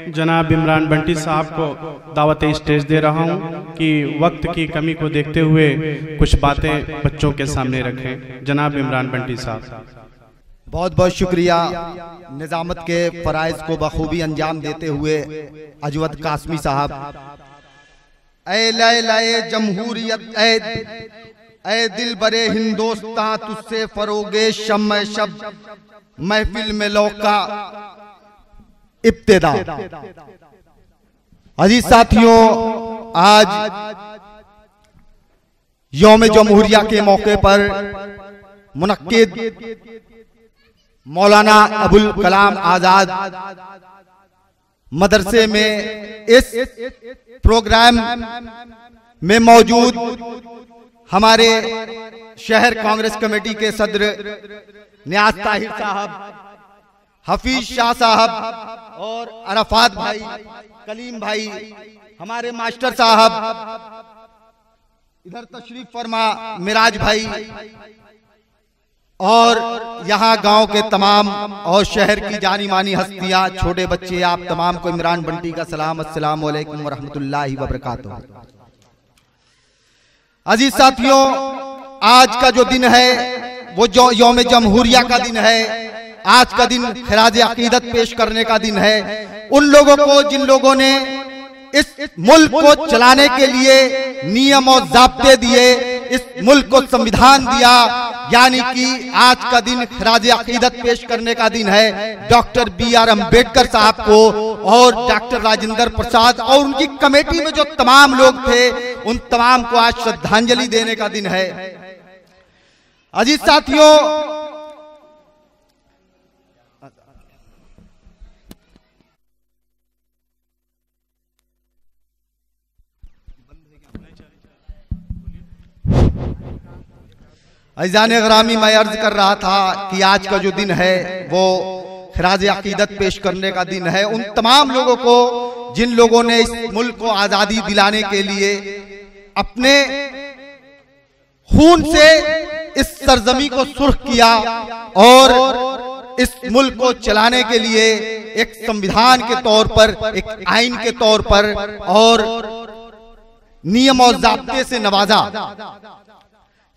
जनाब इमरान बंटी साहब को दावत स्टेज दे रहा हूं कि वक्त की कमी को देखते हुए कुछ बातें बच्चों के सामने रखें। जनाब इमरान बंटी साहब। बहुत बहुत शुक्रिया। निजामत के फराइज को बखूबी अंजाम देते हुए अजवद कासमी साहब। ऐ लय लय जमहूरियत ऐ दिल बरे हिंदोस्तां तुझसे फरोगे शम्म शब महफिल में लौका इब्तिदा। अजीज साथियों, आज यौम जमहूरिया के मौके पर मुनक्किद मौलाना अबुल कलाम आजाद मदरसे में इस प्रोग्राम में मौजूद हमारे शहर कांग्रेस कमेटी के सदर नियाज ताहिर साहब, हफीज शाह साहब और अरफात भाई, कलीम भाई, हमारे मास्टर साहब, इधर तशरीफ फरमा मिराज भाई और यहाँ गांव के तमाम और शहर की जानी मानी हस्तियां, छोटे बच्चे, आप तमाम को इमरान बंटी का सलाम। अस्सलाम वालेकुम वरहमतुल्लाहि वबरकातुहू। अजीज साथियों, आज का जो दिन है वो जो यौम जमहूरिया का दिन है। आज का दिन खिराज अकीदत पेश करने का दिन है उन लोगों को जिन लोगों ने इस मुल्क को चलाने के लिए नियम और ज़ाब्ते दिए, इस मुल्क को संविधान दिया। यानी कि आज का दिन खिराज अकीदत पेश करने का दिन है डॉक्टर B.R. अम्बेडकर साहब को और डॉक्टर राजेंद्र प्रसाद और उनकी कमेटी में जो तमाम लोग थे उन तमाम को आज श्रद्धांजलि देने का दिन है। अजीज साथियों, अज़ान ग्रामी, मैं अर्ज कर रहा था कि आज का जो दिन है वो खिराज अकीदत पेश करने का दिन है उन तमाम लोगों को जिन लोगों ने इस मुल्क को आज़ादी दिलाने के लिए अपने खून से इस सरजमी को सुर्ख किया और इस मुल्क को चलाने के लिए एक संविधान के तौर पर, एक आइन के तौर पर और नियम और ज़ाब्ते से नवाजा।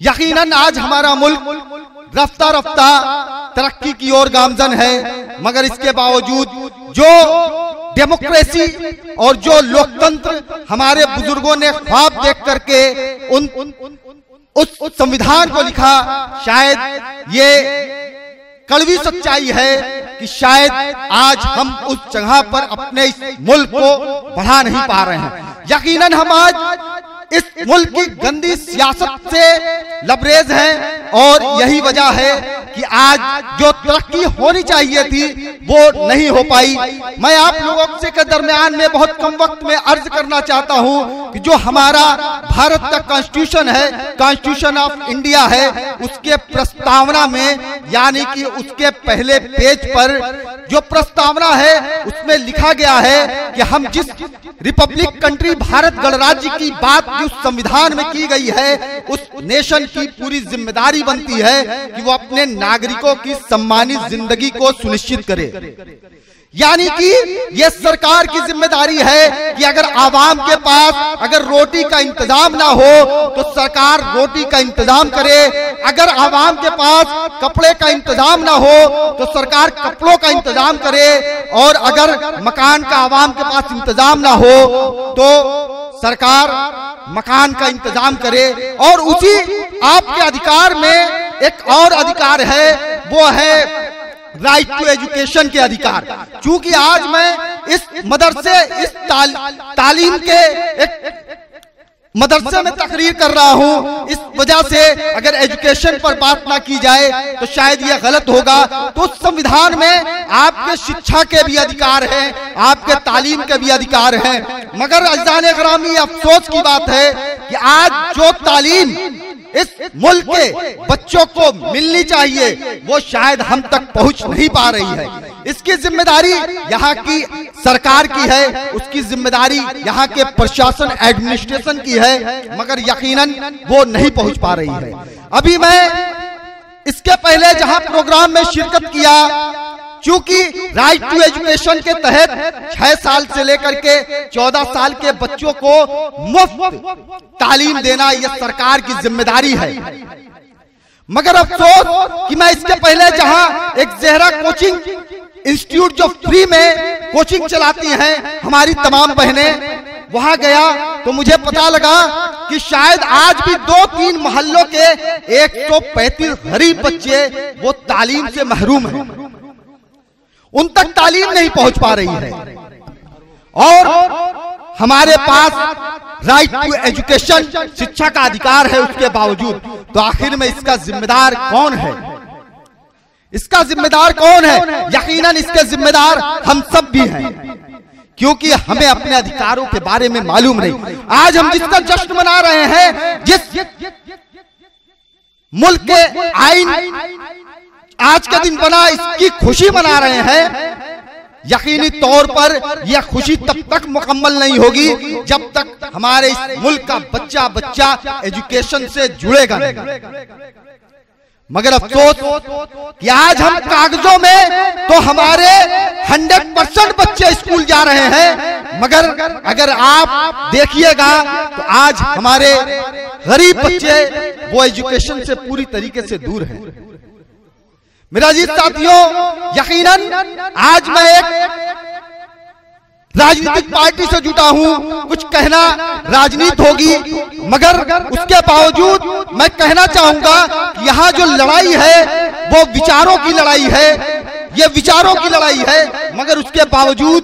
यकीनन आज हमारा मुल्क रफ्ता रफ्ता तरक्की की ओर गामजन है, मगर इसके बावजूद जो डेमोक्रेसी और जो लोकतंत्र हमारे बुजुर्गों ने ख्वाब देख करके उस संविधान को लिखा, शायद ये कड़वी सच्चाई है कि शायद आज हम उस जगह पर अपने इस मुल्क को बढ़ा नहीं पा रहे हैं। यकीनन हम आज इस मुल्क की गंदी सियासत से लबरेज हैं और यही वजह है कि आज जो तरक्की होनी चाहिए थी वो नहीं हो पाई। मैं आप लोगों से के दरमियान में बहुत कम वक्त में अर्ज करना चाहता हूं कि जो हमारा भारत का कॉन्स्टिट्यूशन है, कॉन्स्टिट्यूशन ऑफ इंडिया है, उसके प्रस्तावना में यानी कि उसके पहले पेज पर जो प्रस्तावना है उसमें लिखा गया है कि हम जिस रिपब्लिक कंट्री भारत गणराज्य की बात जो संविधान में की गई है उस नेशन की पूरी जिम्मेदारी बनती है कि वो अपने नागरिकों की सम्मानित जिंदगी को सुनिश्चित करे। यानी कि ये सरकार की जिम्मेदारी है कि अगर आवाम के पास अगर रोटी का इंतजाम ना हो तो सरकार रोटी का इंतजाम करे, अगर आवाम के पास कपड़े का इंतजाम ना हो तो सरकार कपड़ों का इंतजाम करे, और अगर मकान का आवाम के पास इंतजाम ना हो तो सरकार मकान का इंतजाम करे। और उसी आपके अधिकार में एक और अधिकार है, वो है राइट टू एजुकेशन के अधिकार। क्योंकि आज मैं इस मदरसे, इस तालीम के एक मदरसे में तकरीर कर रहा हूं, इस वजह से अगर एजुकेशन पर बात ना की जाए तो शायद यह गलत होगा। तो संविधान में आपके शिक्षा के भी अधिकार हैं, आपके तालीम के भी अधिकार हैं, मगर अज़ान ग्रामी अफसोस की बात है कि आज जो तालीम इस मुल्क के बच्चों को मिलनी चाहिए वो शायद हम तक पहुंच नहीं पा रही है। इसकी जिम्मेदारी यहाँ की सरकार की है, उसकी जिम्मेदारी यहाँ के प्रशासन एडमिनिस्ट्रेशन की है, मगर यकीनन वो नहीं पहुंच पा रही है। अभी मैं इसके पहले जहाँ प्रोग्राम में शिरकत किया क्योंकि राइट टू एजुकेशन के तहत 6 साल से लेकर के 14 साल के बच्चों को मुफ्त तालीम देना यह सरकार की जिम्मेदारी है। मगर अफसोस कि मैं इसके पहले जहां एक ज़हरा कोचिंग इंस्टीट्यूट जो फ्री में कोचिंग चलाती हैं हमारी तमाम बहनें, वहां गया तो मुझे पता लगा कि शायद आज भी 2-3 मोहल्लों के 135 गरीब बच्चे वो तालीम से महरूम हैं, उन तक तालीम नहीं पहुंच पा रही है। और हमारे पास राइट टू एजुकेशन, शिक्षा का अधिकार है, उसके बावजूद तो आखिर में इसका जिम्मेदार कौन है? इसका जिम्मेदार कौन है? यकीनन इसके जिम्मेदार हम सब भी हैं, क्योंकि हमें अपने अधिकारों के बारे में मालूम नहीं। आज हम जिसका जश्न मना रहे हैं, जिस मुल्क के आईन आज का दिन बना, इसकी खुशी मना रहे हैं, यकीनी तौर पर यह खुशी तब तक मुकम्मल नहीं होगी जब तक हमारे इस मुल्क का बच्चा बच्चा एजुकेशन से जुड़ेगा नहीं। मगर अफसोस कि आज हम कागजों में तो हमारे 100% बच्चे स्कूल जा रहे हैं, मगर अगर आप देखिएगा तो आज हमारे गरीब बच्चे वो एजुकेशन से पूरी तरीके से दूर हैं। मेरा अजीज साथियों, यकीनन आज मैं एक राजनीतिक पार्टी से जुटा हूं, कुछ कहना राजनीति होगी, मगर उसके बावजूद मैं कहना चाहूंगा कि यहाँ जो लड़ाई है वो विचारों की लड़ाई है, ये विचारों की लड़ाई है। मगर उसके बावजूद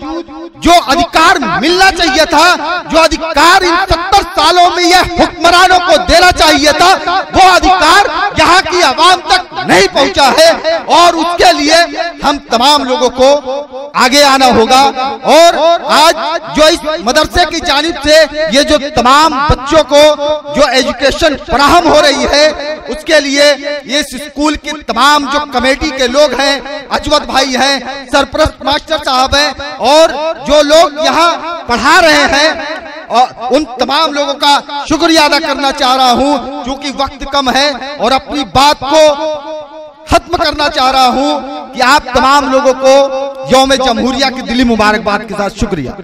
जो अधिकार मिलना चाहिए था, जो अधिकार इन 70 सालों में यह हुक्मरानों को देना चाहिए था, वो अधिकार यहाँ की आवाम तक नहीं पहुंचा है। और उसके लिए हम तमाम लोगों को आगे आना होगा। और आज जो इस मदरसे की जानिब से ये जो तमाम बच्चों को जो एजुकेशन फराहम हो रही है, उसके लिए इस स्कूल की तमाम जो कमेटी के लोग हैं, अजवद भाई हैं, सरपरस्त मास्टर साहब हैं, और जो लोग यहाँ पढ़ा रहे हैं, और उन तमाम लोगों का शुक्रिया अदा करना चाह रहा हूँ, क्योंकि वक्त कम है और अपनी बात को खत्म करना चाह रहा हूँ कि आप तमाम लोगों को यौम जमहूरिया की दिली मुबारकबाद के साथ शुक्रिया।